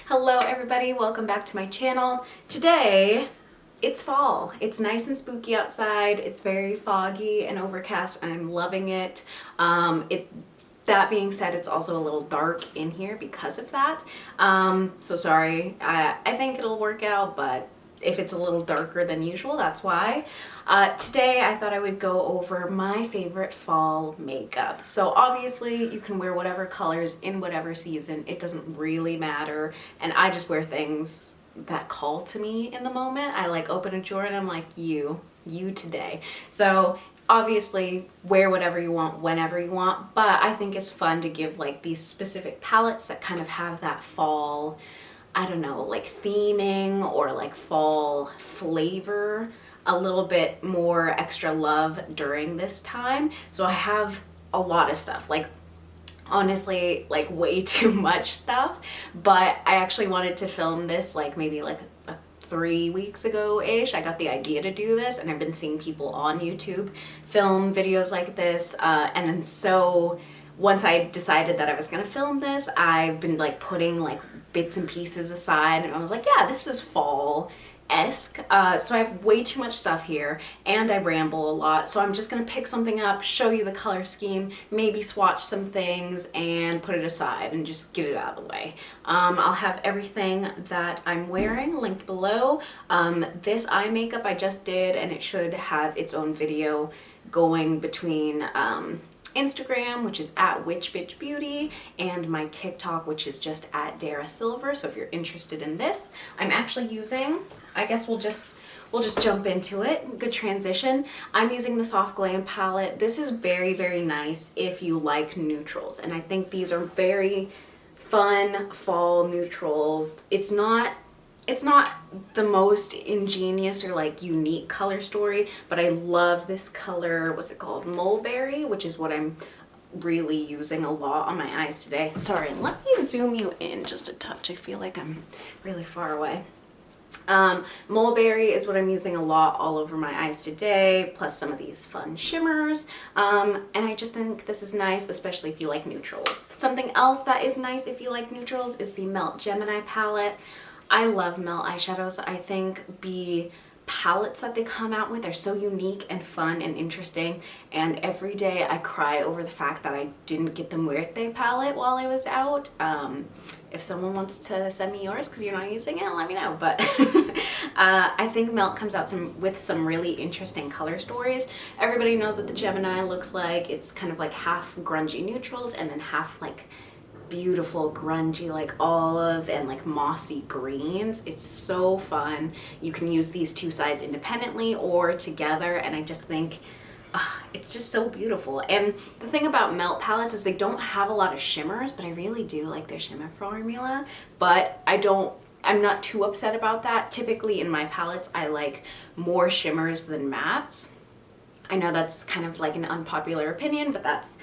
Hello everybody, welcome back to my channel. Today, it's fall. It's nice and spooky outside. It's very foggy and overcast and I'm loving it. That being said, it's also a little dark in here because of that. So sorry, I think it'll work out, but if it's a little darker than usual, that's why. Today I thought I would go over my favorite fall makeup. So obviously you can wear whatever colors in whatever season. It doesn't really matter. And I just wear things that call to me in the moment. I like open a drawer and I'm like, you today. So obviously wear whatever you want whenever you want, but I think it's fun to give like these specific palettes that kind of have that fall, I don't know, like theming or like fall flavor, a little bit more extra love during this time. So I have a lot of stuff, like honestly, like way too much stuff, but I actually wanted to film this like maybe like 3 weeks ago-ish. I got the idea to do this and I've been seeing people on YouTube film videos like this, and then so once I decided that I was gonna film this, I've been like putting like bits and pieces aside and I was like, yeah, this is fall-esque. So I have way too much stuff here and I ramble a lot, so I'm just gonna pick something up, show you the color scheme, maybe swatch some things and put it aside and just get it out of the way. I'll have everything that I'm wearing linked below. This eye makeup I just did and it should have its own video going between Instagram, which is at witchbitchbeauty, and my TikTok, which is just at darasilver. So if you're interested in this, I'm actually using, I guess we'll just jump into it. Good transition. I'm using the Soft Glam palette. This is very, very nice if you like neutrals, and I think these are very fun fall neutrals. It's not the most ingenious or like unique color story, but I love this color. What's it called? Mulberry, which is what I'm really using a lot on my eyes today. Sorry, let me zoom you in just a touch. I feel like I'm really far away. Mulberry is what I'm using a lot all over my eyes today, plus some of these fun shimmers, and I just think this is nice, especially if you like neutrals. Something else that is nice if you like neutrals is the Melt Gemini palette. I love Melt eyeshadows. I think the palettes that they come out with are so unique and fun and interesting, and every day I cry over the fact that I didn't get the Muerte palette while I was out. If someone wants to send me yours because you're not using it, let me know. But I think Melt comes out with some really interesting color stories. Everybody knows what the Gemini looks like. It's kind of like half grungy neutrals and then half like beautiful grungy like olive and like mossy greens. It's so fun. You can use these two sides independently or together, and I just think it's just so beautiful. And the thing about Melt palettes is they don't have a lot of shimmers, but I really do like their shimmer formula. But I'm not too upset about that. Typically in my palettes I like more shimmers than mattes. I know that's kind of like an unpopular opinion, but that's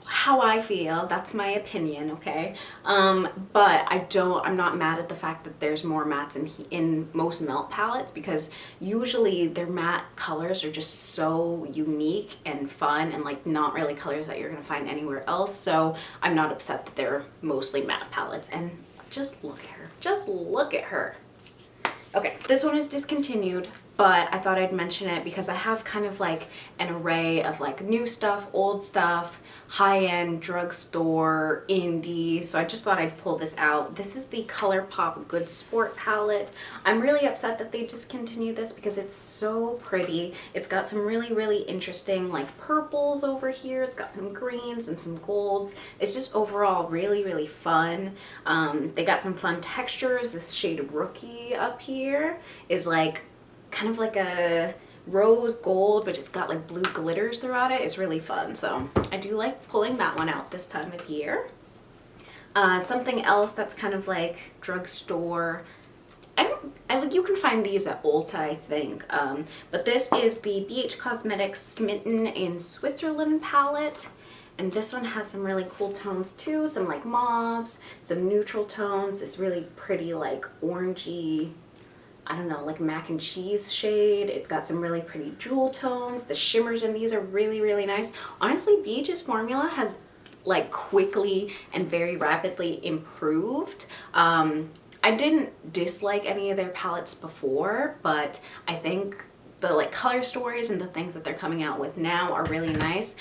how I feel. That's my opinion, okay? But I'm not mad at the fact that there's more mattes in most Melt palettes, because usually their matte colors are just so unique and fun and like not really colors that you're gonna find anywhere else. So I'm not upset that they're mostly matte palettes. And just look at her. Just look at her. Okay, this one is discontinued, but I thought I'd mention it because I have kind of like an array of like new stuff, old stuff, high-end, drugstore, indie, so I just thought I'd pull this out. This is the ColourPop Good Sport palette. I'm really upset that they discontinued this because it's so pretty. It's got some really, really interesting like purples over here. It's got some greens and some golds. It's just overall really, really fun. They got some fun textures. This shade Rookie up here is like kind of like a rose gold, but it's got like blue glitters throughout it. It's really fun, so I do like pulling that one out this time of year. Something else that's kind of like drugstore, you can find these at Ulta, I think, but this is the BH Cosmetics Smitten in Switzerland palette. And this one has some really cool tones too, some like mauves, some neutral tones, this really pretty like orangey, I don't know, like mac and cheese shade. It's got some really pretty jewel tones. The shimmers in these are really, really nice. Honestly, BH's formula has like quickly and very rapidly improved. I didn't dislike any of their palettes before, but I think the like color stories and the things that they're coming out with now are really nice.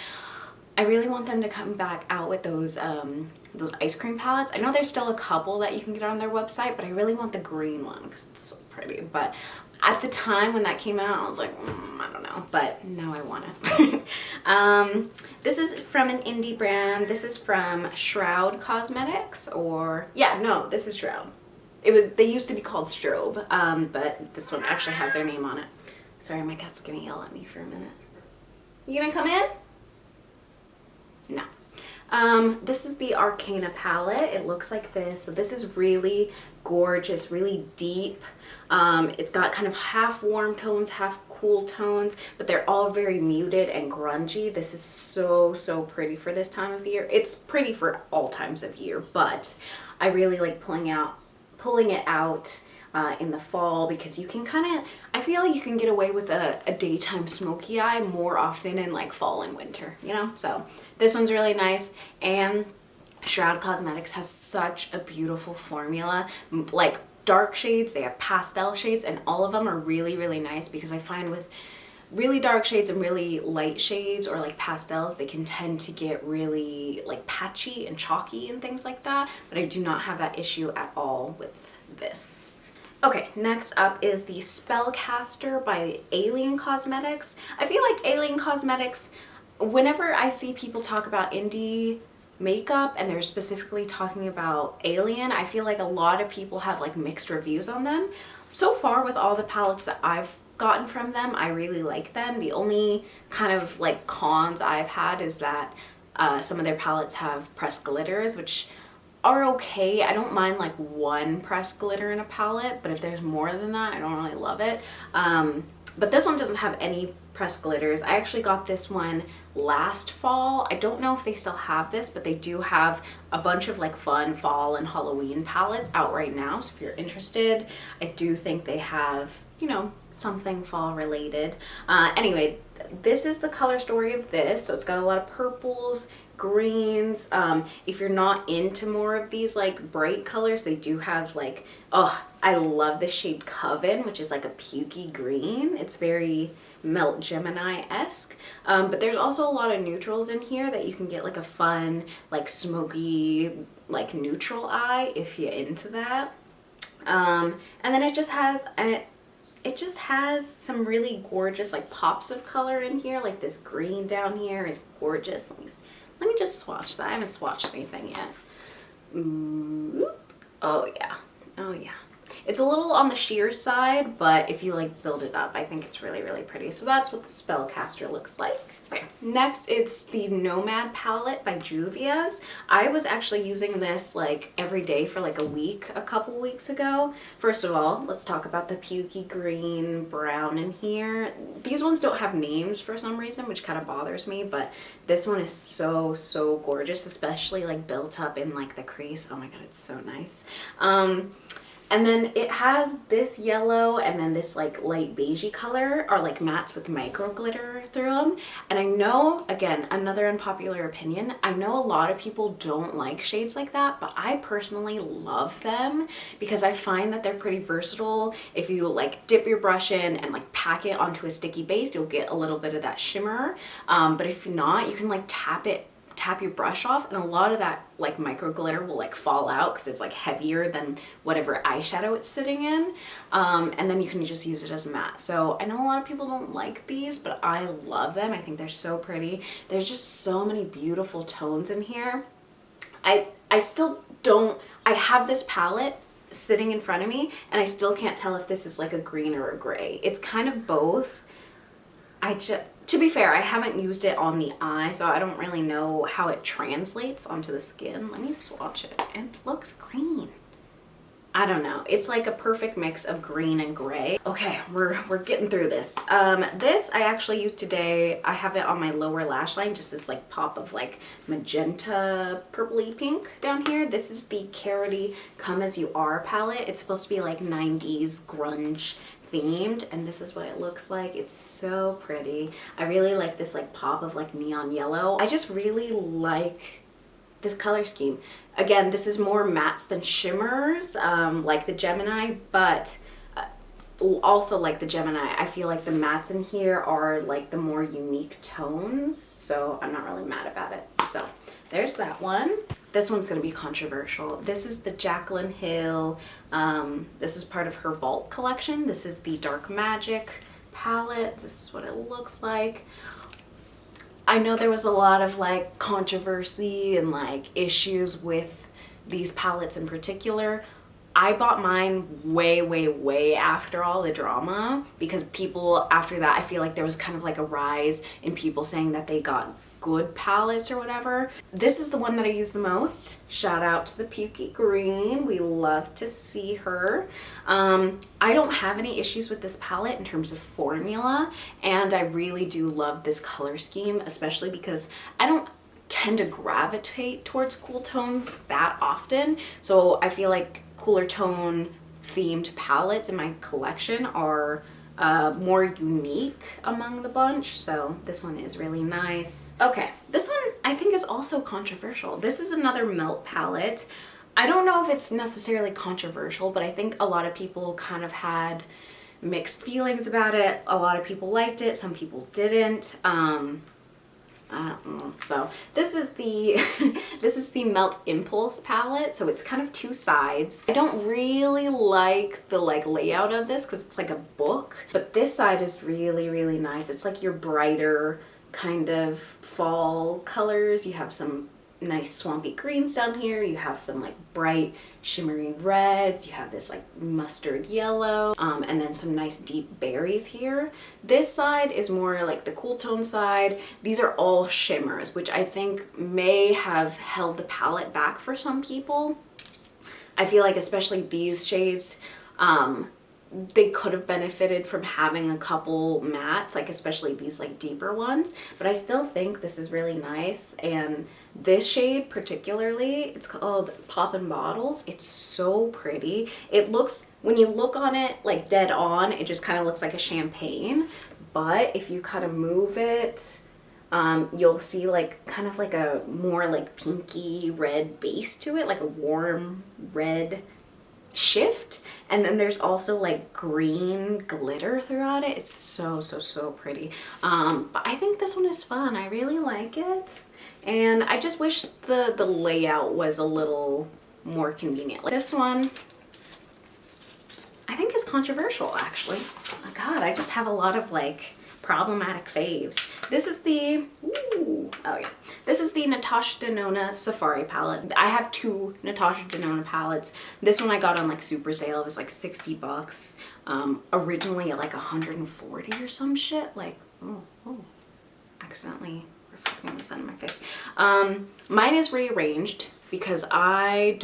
I really want them to come back out with those ice cream palettes. I know there's still a couple that you can get on their website, but I really want the green one because it's so pretty. But at the time when that came out, I was like, I don't know, but now I want it. This is from an indie brand. This is from Shroud Cosmetics, or yeah, no, this is Shroud. They used to be called Strobe, but this one actually has their name on it. Sorry, my cat's gonna yell at me for a minute. You gonna come in? No. This is the Arcana palette. It looks like this. So this is really gorgeous, really deep. It's got kind of half warm tones, half cool tones, but they're all very muted and grungy. This is so, so pretty for this time of year. It's pretty for all times of year, but I really like pulling it out in the fall, because you can kind of, I feel like you can get away with a daytime smoky eye more often in like fall and winter, you know? So this one's really nice, and Shroud Cosmetics has such a beautiful formula, like dark shades, they have pastel shades, and all of them are really, really nice, because I find with really dark shades and really light shades or like pastels, they can tend to get really like patchy and chalky and things like that, but I do not have that issue at all with this. Okay, next up is the Spellcaster by Alien Cosmetics. I feel like Alien Cosmetics, whenever I see people talk about indie makeup and they're specifically talking about Alien, I feel like a lot of people have like mixed reviews on them. So far with all the palettes that I've gotten from them, I really like them. The only kind of like cons I've had is that some of their palettes have pressed glitters, which are okay. I don't mind like one pressed glitter in a palette, but if there's more than that, I don't really love it. But this one doesn't have any pressed glitters. I actually got this one last fall. I don't know if they still have this, but they do have a bunch of like fun fall and Halloween palettes out right now. So if you're interested, I do think they have, you know, something fall related. Anyway, this is the color story of this. So it's got a lot of purples, greens. If you're not into more of these like bright colors, they do have like, oh, I love the shade Coven, which is like a pukey green. It's very Melt Gemini-esque. But there's also a lot of neutrals in here that you can get like a fun, like smoky, like neutral eye if you're into that. And then it just has some really gorgeous like pops of color in here. Like this green down here is gorgeous. Let me just swatch that. I haven't swatched anything yet. Ooh. Oh yeah. Oh yeah. It's a little on the sheer side, but if you like build it up, I think it's really, really pretty. So that's what the Spellcaster looks like. Okay, next it's the Nomad palette by Juvia's. I was actually using this like every day for like a week a couple weeks ago. First of all, let's talk about the pukey green, brown in here. These ones don't have names for some reason, which kind of bothers me, but this one is so, so gorgeous, especially like built up in like the crease. Oh my god, it's so nice. And then it has this yellow and then this like light beigey color are like mattes with micro glitter through them. And I know, again, another unpopular opinion, I know a lot of people don't like shades like that, but I personally love them because I find that they're pretty versatile. If you like dip your brush in and like pack it onto a sticky base, you'll get a little bit of that shimmer. But if not, you can like tap your brush off and a lot of that like micro glitter will like fall out because it's like heavier than whatever eyeshadow it's sitting in, and then you can just use it as a matte. So I know a lot of people don't like these, but I love them. I think they're so pretty. There's just so many beautiful tones in here. I still don't, I have this palette sitting in front of me and I still can't tell if this is like a green or a gray. It's kind of both. To be fair, I haven't used it on the eye, so I don't really know how it translates onto the skin. Let me swatch it. It looks green. I don't know. It's like a perfect mix of green and gray. Okay, we're getting through this. This I actually used today. I have it on my lower lash line, just this like pop of like magenta purpley pink down here. This is the Carity Come As You Are palette. It's supposed to be like 90s grunge themed, and this is what it looks like. It's so pretty. I really like this like pop of like neon yellow. I just really like this color scheme. Again, this is more mattes than shimmers, like the Gemini, but also like the Gemini, I feel like the mattes in here are like the more unique tones, so I'm not really mad about it. So there's that one. This one's gonna be controversial. This is the Jaclyn Hill. This is part of her Vault collection. This is the Dark Magic palette. This is what it looks like. I know there was a lot of like controversy and like issues with these palettes in particular. I bought mine way after all the drama, because people after that, I feel like there was kind of like a rise in people saying that they got good palettes or whatever. This is the one that I use the most. Shout out to the Pukey Green. We love to see her. I don't have any issues with this palette in terms of formula, and I really do love this color scheme, especially because I don't tend to gravitate towards cool tones that often. So I feel like cooler tone themed palettes in my collection are more unique among the bunch, so this one is really nice. Okay, this one I think is also controversial. This is another Melt palette. I don't know if it's necessarily controversial, but I think a lot of people kind of had mixed feelings about it. A lot of people liked it, some people didn't. I don't know. So this is the this is the Melt Impulse palette, so it's kind of two sides. I don't really like the layout of this because it's like a book, but this side is really nice. It's like your brighter kind of fall colors. You have some nice swampy greens down here, you have some like bright shimmery reds, you have this like mustard yellow, and then some nice deep berries here. This side is more like the cool tone side. These are all shimmers, which I think may have held the palette back for some people. I feel like especially these shades, they could have benefited from having a couple mattes, like especially these like deeper ones, but I still think this is really nice. And this shade particularly, it's called Poppin' Bottles. It's so pretty. It looks, when you look on it like dead on, it just kind of looks like a champagne, but if you kind of move it, you'll see like kind of like a more like pinky red base to it, like a warm red shift, and then there's also like green glitter throughout it. It's so pretty. But I think this one is fun. I really like it, and I just wish the layout was a little more convenient. Like this one I think is controversial, actually. Oh my god, I just have a lot of like problematic faves. This is the this is the Natasha Denona Safari palette. I have two Natasha Denona palettes. This one I got on like super sale. It was like 60 bucks. Originally at like 140 or some shit. Like, accidentally reflecting the sun in my face. Mine is rearranged because I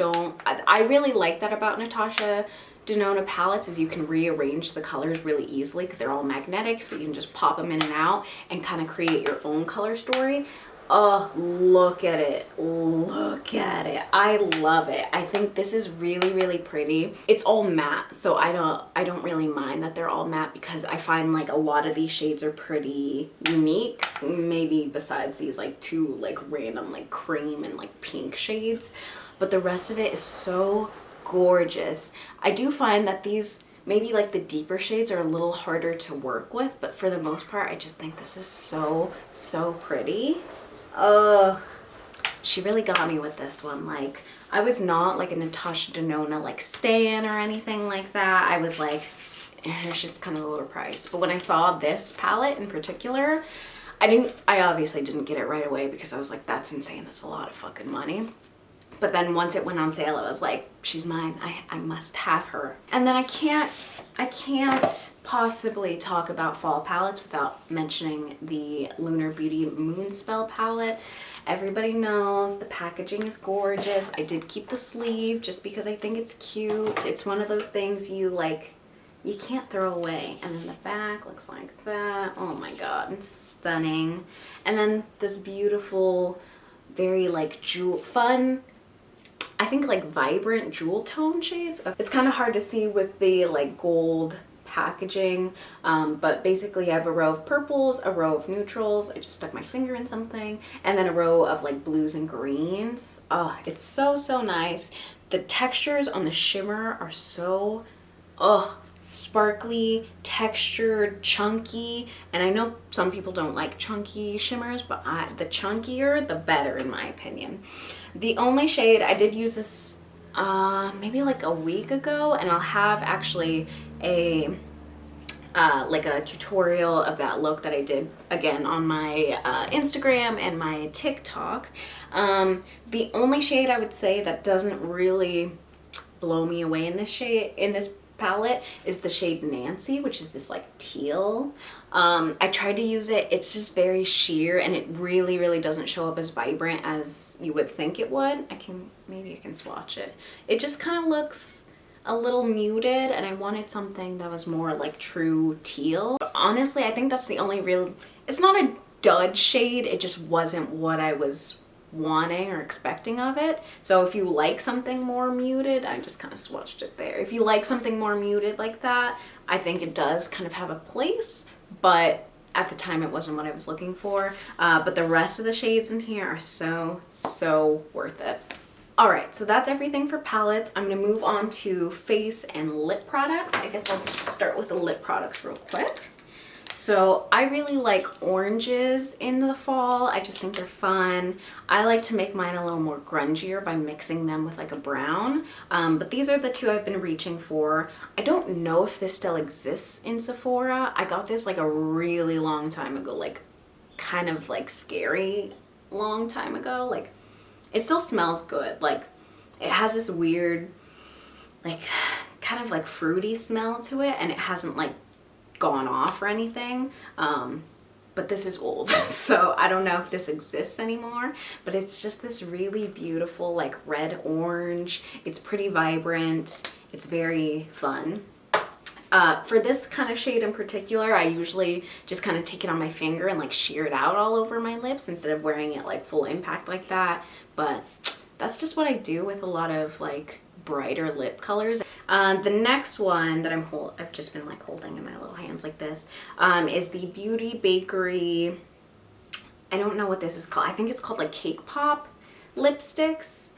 really like that about Natasha Denona palettes, is you can rearrange the colors really easily because they're all magnetic, so you can just pop them in and out and kind of create your own color story. Oh, look at it. Look at it. I love it. I think this is really pretty. It's all matte, so I don't really mind that they're all matte because I find like a lot of these shades are pretty unique, maybe besides these like two like random like cream and like pink shades, but the rest of it is so gorgeous. I do find that these, maybe like the deeper shades, are a little harder to work with, but for the most part I just think this is so pretty. She really got me with this one. Like, I was not like a Natasha Denona like stan or anything like that. I was like, her shit's kind of overpriced. But when I saw this palette in particular, I obviously didn't get it right away because I was like, that's insane, that's a lot of fucking money. But then once it went on sale, I was like, she's mine. I must have her. And then I can't possibly talk about fall palettes without mentioning the Lunar Beauty Moonspell palette. Everybody knows the packaging is gorgeous. I did keep the sleeve just because I think it's cute. It's one of those things you can't throw away. And then the back looks like that. Oh my god, it's stunning. And then this beautiful, very like fun, I think like vibrant jewel tone shades. It's kind of hard to see with the like gold packaging, but basically I have a row of purples, a row of neutrals, I just stuck my finger in something, and then a row of like blues and greens. Oh, it's so, so nice. The textures on the shimmer are so, oh, sparkly, textured, chunky, and I know some people don't like chunky shimmers, but the chunkier the better in my opinion. The only shade, I did use this maybe like a week ago, and I'll have actually a like a tutorial of that look that I did again on my Instagram and my TikTok. The only shade I would say that doesn't really blow me away in this palette is the shade Nancy, which is this like teal. I tried to use it, it's just very sheer, and it really, really doesn't show up as vibrant as you would think it would. Maybe I can swatch it. It just kind of looks a little muted, and I wanted something that was more like true teal. But honestly, I think that's the only real, it's not a dud shade, it just wasn't what I was wanting or expecting of it. So if you like something more muted, I just kind of swatched it there. If you like something more muted like that, I think it does kind of have a place, but at the time it wasn't what I was looking for. But the rest of the shades in here are so, so worth it. Alright, so that's everything for palettes. I'm going to move on to face and lip products. I guess I'll just start with the lip products real quick. So I really like oranges in the fall. I just think they're fun. I like to make mine a little more grungier by mixing them with like a brown. But these are the two I've been reaching for. I don't know if this still exists in Sephora. I got this like a really long time ago, like kind of like scary long time ago. Like it still smells good. Like it has this weird, like kind of like fruity smell to it, and it hasn't like gone off or anything, but this is old, so I don't know if this exists anymore, but it's just this really beautiful like red orange. It's pretty vibrant, it's very fun. For this kind of shade in particular, I usually just kind of take it on my finger and like shear it out all over my lips instead of wearing it like full impact like that, but that's just what I do with a lot of like brighter lip colors. The next one that I've just been like holding in my little hands like this, is the Beauty Bakery, I don't know what this is called. I think it's called like Cake Pop lipsticks.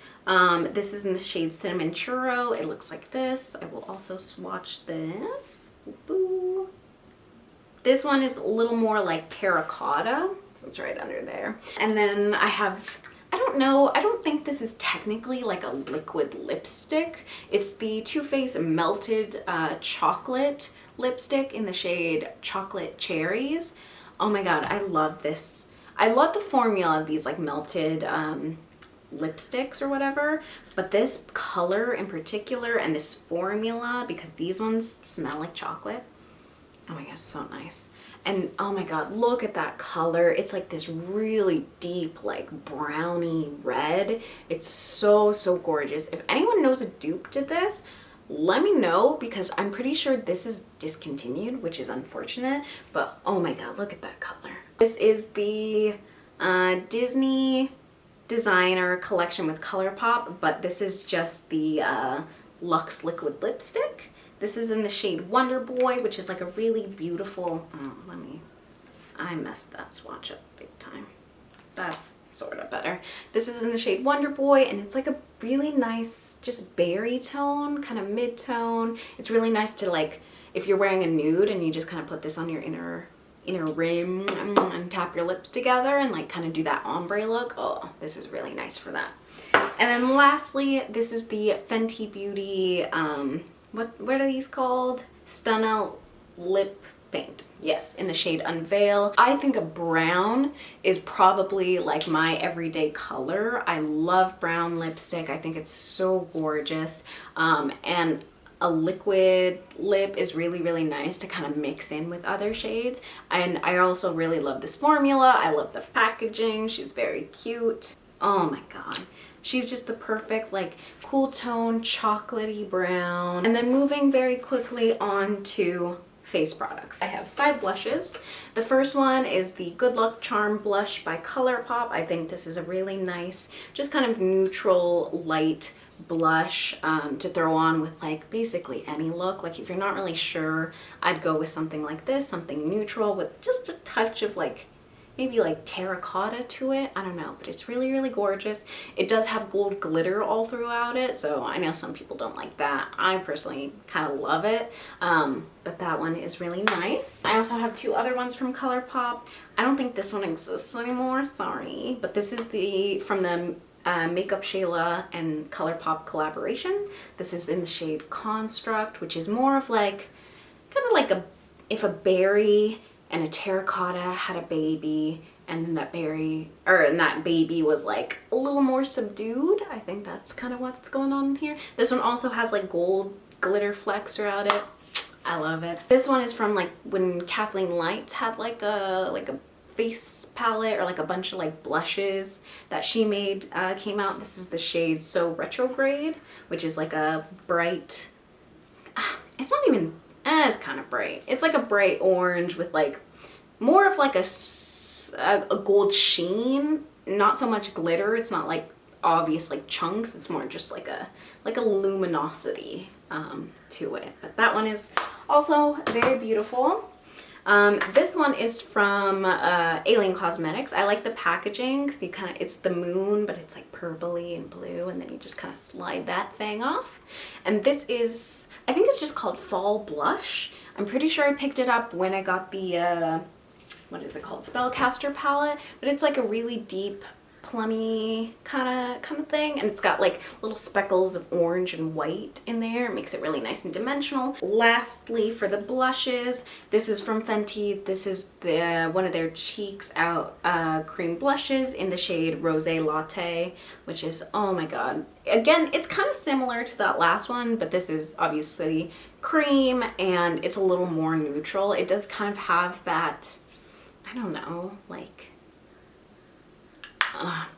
This is in the shade Cinnamon Churro. It looks like this. I will also swatch this. Boo. This one is a little more like terracotta, so it's right under there. And then I have, I don't know, I don't think this is technically like a liquid lipstick. It's the Too Faced Melted Chocolate lipstick in the shade Chocolate Cherries. Oh my god, I love this. I love the formula of these like melted lipsticks or whatever, but this color in particular and this formula, because these ones smell like chocolate. Oh my god, it's so nice. And oh my god, look at that color. It's like this really deep, like brownie red. It's so, so gorgeous. If anyone knows a dupe to this, let me know, because I'm pretty sure this is discontinued, which is unfortunate, but oh my god, look at that color. This is the Disney designer collection with ColourPop, but this is just the Luxe Liquid Lipstick. This is in the shade Wonder Boy, which is like a really beautiful, I messed that swatch up big time. That's sort of better. This is in the shade Wonder Boy, and it's like a really nice, just berry tone, kind of mid-tone. It's really nice to like, if you're wearing a nude and you just kind of put this on your inner rim and tap your lips together and like kind of do that ombre look. Oh, this is really nice for that. And then lastly, this is the Fenty Beauty, what are these called? Stunna Lip Paint. Yes, in the shade Unveil. I think a brown is probably like my everyday color. I love brown lipstick. I think it's so gorgeous. And a liquid lip is really, really nice to kind of mix in with other shades. And I also really love this formula. I love the packaging. She's very cute. Oh my god. She's just the perfect like cool tone, chocolatey brown. And then moving very quickly on to face products. I have 5 blushes. The first one is the Good Luck Charm blush by ColourPop. I think this is a really nice, just kind of neutral, light blush to throw on with like basically any look. Like if you're not really sure, I'd go with something like this, something neutral with just a touch of like maybe like terracotta to it. I don't know, but it's really, really gorgeous. It does have gold glitter all throughout it, so I know some people don't like that. I personally kind of love it, but that one is really nice. I also have two other ones from ColourPop. I don't think this one exists anymore, sorry, but this is from the Makeup Shayla and ColourPop collaboration. This is in the shade Construct, which is more of like, kind of like if a berry and a terracotta had a baby, and then that baby was like a little more subdued. I think that's kind of what's going on here. This one also has like gold glitter flecks throughout it. I love it. This one is from like when Kathleen Lights had like a face palette or like a bunch of like blushes that she made came out. This is the shade So Retrograde, which is like a bright, it's not even, it's kind of bright. It's like a bright orange with like more of like a gold sheen, not so much glitter. It's not like obvious like chunks. It's more just like a luminosity to it. But that one is also very beautiful. This one is from Alien Cosmetics. I like the packaging because it's the moon, but it's like purpley and blue, and then you just kind of slide that thing off. And this is, I think it's just called Fall Blush. I'm pretty sure I picked it up when I got the, what is it called? Spellcaster palette, but it's like a really deep, plummy kind of thing, and it's got like little speckles of orange and white in there. It makes it really nice and dimensional. Lastly, for the blushes, this is from Fenty. This is one of their Cheeks Out cream blushes in the shade Rosé Latte, which is, oh my god. Again, it's kind of similar to that last one, but this is obviously cream and it's a little more neutral. It does kind of have that, I don't know, like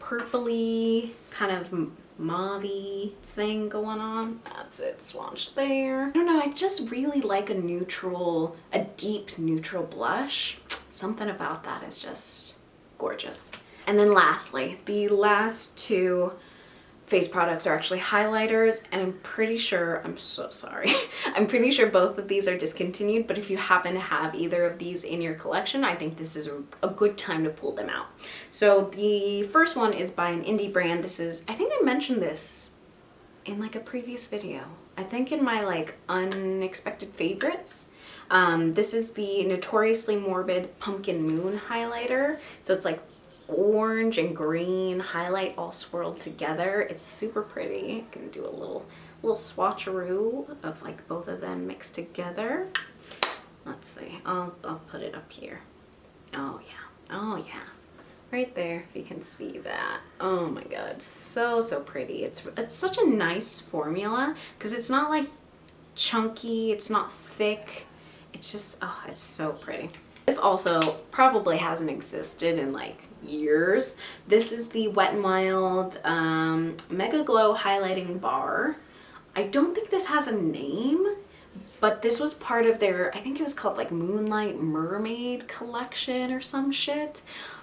purpley kind of mauve-y thing going on. That's it, swatched there. I don't know, I just really like a deep neutral blush. Something about that is just gorgeous. And then lastly, the last two face products are actually highlighters, and I'm pretty sure, I'm so sorry, I'm pretty sure both of these are discontinued, but if you happen to have either of these in your collection, I think this is a good time to pull them out. So the first one is by an indie brand. This is, I think I mentioned this in like a previous video. I think in my like unexpected favorites. This is the Notoriously Morbid Pumpkin Moon highlighter. So it's like orange and green highlight all swirled together. It's super pretty. I'm gonna do a little swatcheroo of like both of them mixed together. Let's see. I'll put it up here. Oh yeah. Oh yeah. Right there, if you can see that. Oh my god, so pretty. It's such a nice formula because it's not like chunky, it's not thick. It's just, oh, it's so pretty. This also probably hasn't existed in like years. This is the Wet n Wild Mega Glow Highlighting Bar. I don't think this has a name, but this was part of their, I think it was called like Moonlight Mermaid collection or some shit.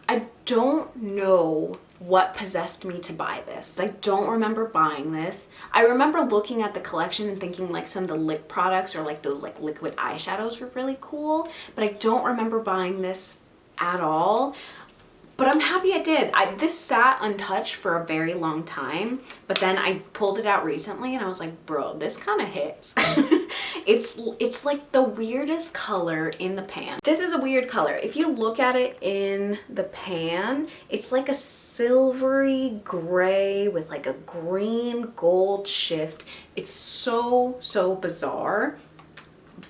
I don't know what possessed me to buy this. I don't remember buying this. I remember looking at the collection and thinking like some of the lip products or like those like liquid eyeshadows were really cool, but I don't remember buying this at all. But I'm happy I did. This sat untouched for a very long time, but then I pulled it out recently and I was like, bro, this kind of hits. It's like the weirdest color in the pan. This is a weird color. If you look at it in the pan, it's like a silvery gray with like a green gold shift. It's so bizarre,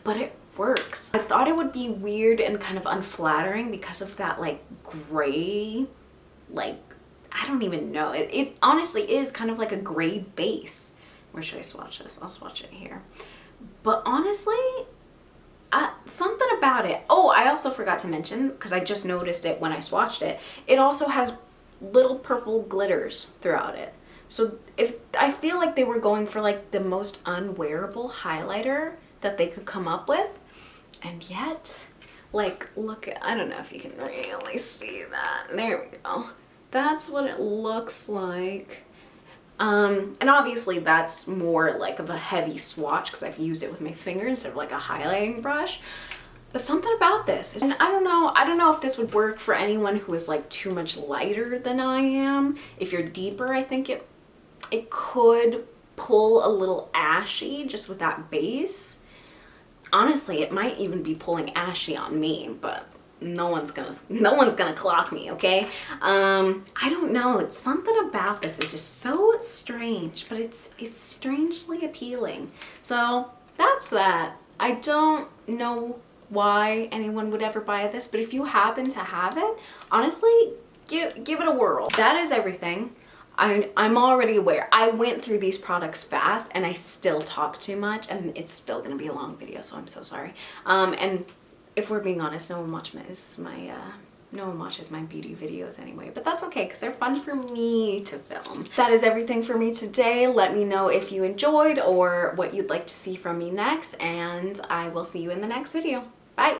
but it works. I thought it would be weird and kind of unflattering because of that like gray, like, I don't even know. It honestly is kind of like a gray base. Where should I swatch this? I'll swatch it here. But honestly, something about it. Oh, I also forgot to mention, because I just noticed it when I swatched it, it also has little purple glitters throughout it. So if I feel like they were going for like the most unwearable highlighter that they could come up with, and yet, like, look at, I don't know if you can really see that. There we go. That's what it looks like. And obviously that's more like of a heavy swatch because I've used it with my finger instead of like a highlighting brush. But something about this, and I don't know if this would work for anyone who is like too much lighter than I am. If you're deeper, I think it could pull a little ashy just with that base. Honestly, it might even be pulling ashy on me, but no one's gonna clock me, okay? I don't know, it's something about this is just so strange, but it's strangely appealing. So that's that. I don't know why anyone would ever buy this, but if you happen to have it, honestly, give it a whirl. That is everything. I'm already aware. I went through these products fast and I still talk too much, and it's still gonna be a long video, so I'm so sorry. And if we're being honest, no one watches my beauty videos anyway, but that's okay because they're fun for me to film. That is everything for me today. Let me know if you enjoyed or what you'd like to see from me next, and I will see you in the next video.